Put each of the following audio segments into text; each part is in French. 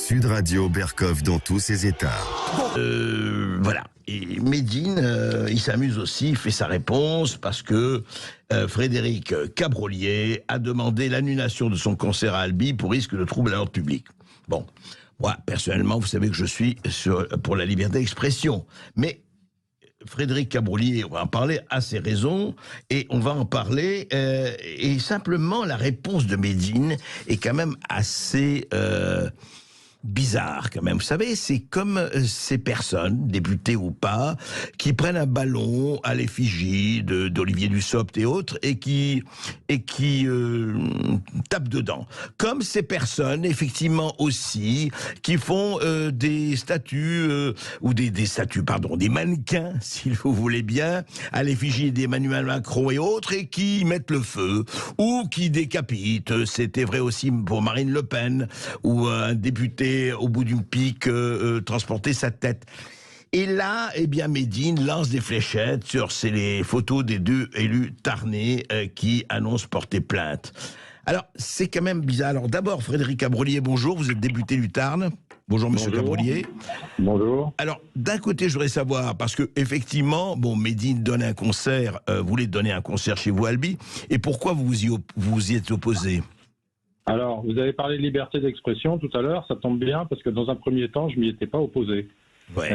Sud Radio Berkov dans tous ses états. Voilà. Et Médine, il s'amuse aussi, il fait sa réponse parce que Frédéric Cabrolier a demandé l'annulation de son concert à Albi pour risque de trouble à l'ordre public. Bon, moi, personnellement, vous savez que je suis pour la liberté d'expression. Mais Frédéric Cabrolier, on va en parler, a ses raisons, et on va en parler, et simplement la réponse de Médine est quand même assez bizarre quand même. Vous savez, c'est comme ces personnes, députés ou pas, qui prennent un ballon à l'effigie d'Olivier Dussopt et autres et qui tapent dedans. Comme ces personnes, effectivement aussi, qui font des statues ou des statues, pardon, des mannequins, si vous voulez bien, à l'effigie d'Emmanuel Macron et autres, et qui mettent le feu ou qui décapitent. C'était vrai aussi pour Marine Le Pen, ou un député au bout d'une pique transporter sa tête. Et là, eh bien, Médine lance des fléchettes sur les photos des deux élus tarnais qui annoncent porter plainte. Alors, c'est quand même bizarre. Alors d'abord, Frédéric Cabrolier, bonjour, vous êtes député du Tarn. Bonjour, monsieur Cabrolier. Bonjour. Alors, d'un côté, je voudrais savoir, parce que effectivement, bon, Médine donne un concert, voulait donner un concert chez vous, Albi, et pourquoi vous y êtes opposé ? Alors, vous avez parlé de liberté d'expression tout à l'heure, ça tombe bien, parce que dans un premier temps, je m'y étais pas opposé. Ouais.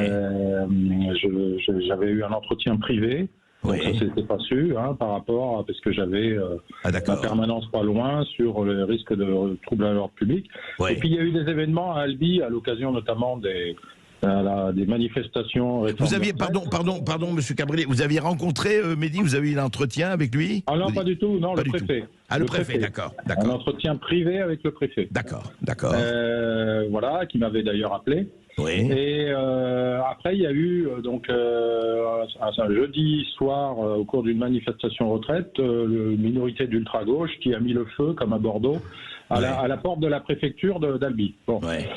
J'avais eu un entretien privé, donc Oui. ça s'était pas su, par rapport à, parce que j'avais ma permanence pas loin sur le risque de troubles à l'ordre public. Ouais. Et puis il y a eu des événements à Albi, à l'occasion notamment des manifestations. Vous aviez, pardon, monsieur Cabrolier, vous aviez rencontré Médine, vous avez eu l'entretien avec lui ? Ah non, pas du tout, non, pas le préfet. Ah, le préfet, d'accord. Un entretien privé avec le préfet. D'accord. Voilà, qui m'avait d'ailleurs appelé. Oui. Et après, il y a eu un jeudi soir, au cours d'une manifestation retraite, une minorité d'ultra-gauche qui a mis le feu, comme à Bordeaux, à la porte de la préfecture d'Albi. Bon. Ouais.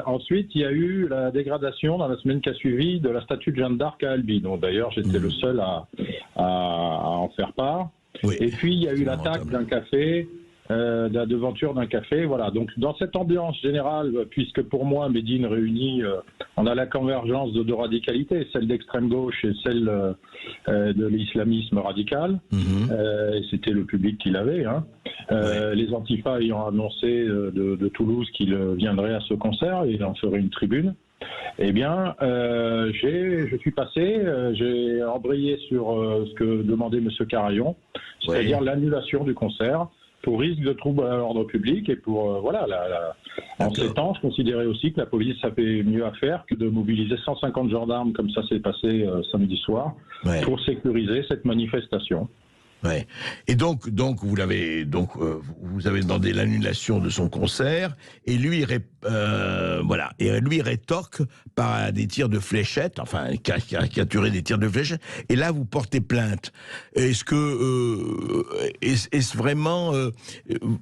Ensuite, il y a eu la dégradation dans la semaine qui a suivi de la statue de Jeanne d'Arc à Albi. Donc d'ailleurs, j'étais le seul à en faire part. Oui. Et puis, il y a eu l'attaque d'un café, de la devanture d'un café. Voilà. Donc, dans cette ambiance générale, puisque pour moi, Médine réunit, on a la convergence de deux radicalités, celle d'extrême gauche et celle de l'islamisme radical. Et c'était le public qui l'avait. Les Antifa ayant annoncé de Toulouse qu'ils viendraient à ce concert, et il en ferait une tribune. Eh bien, je suis passé, j'ai embrayé sur ce que demandait M. Carayon, c'est-à-dire l'annulation du concert pour risque de trouble à l'ordre public et pour, en ces temps, je considérais aussi que la police avait mieux à faire que de mobiliser 150 gendarmes, comme ça s'est passé samedi soir, pour sécuriser cette manifestation. Ouais. Et donc vous avez demandé l'annulation de son concert et lui lui rétorque par des tirs de fléchettes, enfin caricaturé des tirs de fléchettes. Et là vous portez plainte. Est-ce vraiment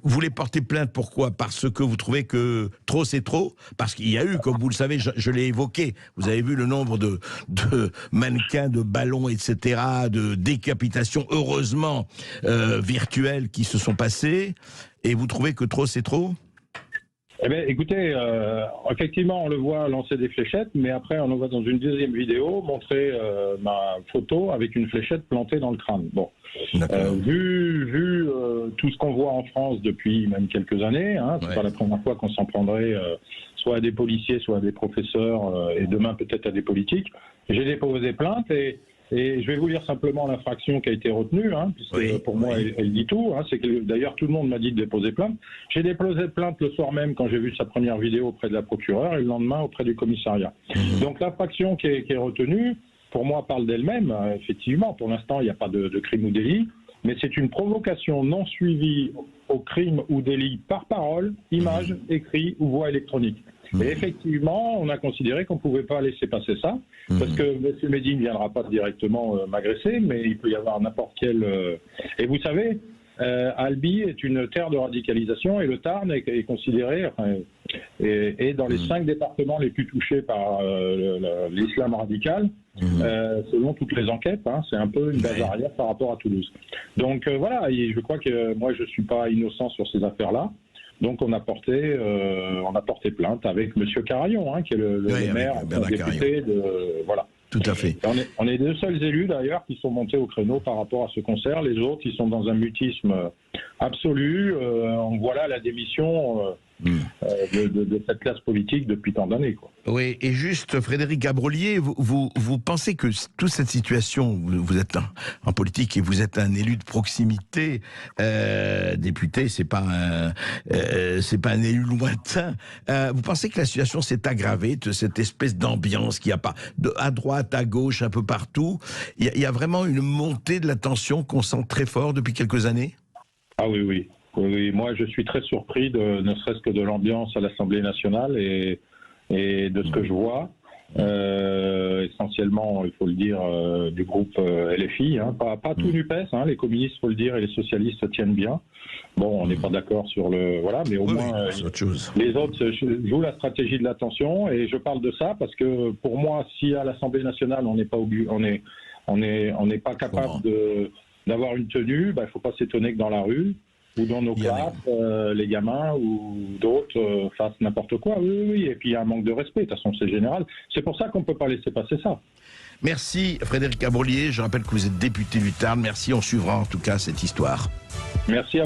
vous les portez plainte? Pourquoi? Parce que vous trouvez que trop c'est trop? Parce qu'il y a eu, comme vous le savez, je l'ai évoqué. Vous avez vu le nombre de mannequins, de ballons, etc., de décapitations. Heureusement. Virtuels qui se sont passés, et vous trouvez que trop c'est trop? Eh bien, écoutez, effectivement, on le voit lancer des fléchettes, mais après, on le voit dans une deuxième vidéo montrer ma photo avec une fléchette plantée dans le crâne. Bon, vu tout ce qu'on voit en France depuis même quelques années, c'est pas la première fois qu'on s'en prendrait soit à des policiers, soit à des professeurs, et demain peut-être à des politiques. J'ai déposé plainte et je vais vous lire simplement l'infraction qui a été retenue, puisque pour moi, elle dit tout. C'est que d'ailleurs, tout le monde m'a dit de déposer plainte. J'ai déposé plainte le soir même quand j'ai vu sa première vidéo auprès de la procureure et le lendemain auprès du commissariat. Donc l'infraction qui est retenue, pour moi, parle d'elle-même. Effectivement, pour l'instant, il n'y a pas de crime ou délit, mais c'est une provocation non suivie au crime ou délit par parole, image, écrit ou voix électronique. Et effectivement, on a considéré qu'on ne pouvait pas laisser passer ça, parce que M. Médine ne viendra pas directement m'agresser, mais il peut y avoir n'importe quel... Et vous savez, Albi est une terre de radicalisation, et le Tarn est considéré, est dans les 5 départements les plus touchés par l'islam radical, selon toutes les enquêtes. C'est un peu une base arrière par rapport à Toulouse. Donc voilà, je crois que moi je ne suis pas innocent sur ces affaires-là. Donc on a porté plainte avec Monsieur Carayon, qui est le maire, le député de voilà. Tout à fait. On est les deux seuls élus d'ailleurs qui sont montés au créneau par rapport à ce concert. Les autres, ils sont dans un mutisme absolu. On voit là la démission de cette classe politique depuis tant d'années, quoi. Oui, et juste, Frédéric Gabrolier, vous pensez que toute cette situation, vous êtes en politique et vous êtes un élu de proximité, député, c'est pas un élu lointain. Vous pensez que la situation s'est aggravée, de cette espèce d'ambiance qu'il n'y a pas à droite, à gauche, un peu partout. Il y a vraiment une montée de la tension qu'on sent très fort depuis quelques années? Ah oui. Oui, moi je suis très surpris ne serait-ce que de l'ambiance à l'Assemblée nationale et de ce que je vois, essentiellement, il faut le dire, du groupe LFI, pas tout NUPES, les communistes, il faut le dire, et les socialistes tiennent bien. Bon, on n'est pas d'accord sur le... Voilà, mais au moins, autre chose. Les autres jouent la stratégie de l'attention, et je parle de ça parce que, pour moi, si à l'Assemblée nationale, on n'est pas capable d'avoir une tenue, il ne faut pas s'étonner que dans la rue, ou dans nos classes, les gamins ou d'autres fassent n'importe quoi. Oui. Et puis il y a un manque de respect, de toute façon c'est général. C'est pour ça qu'on ne peut pas laisser passer ça. Merci Frédéric Gabrolier, je rappelle que vous êtes député du Tarn. Merci, on suivra en tout cas cette histoire. Merci à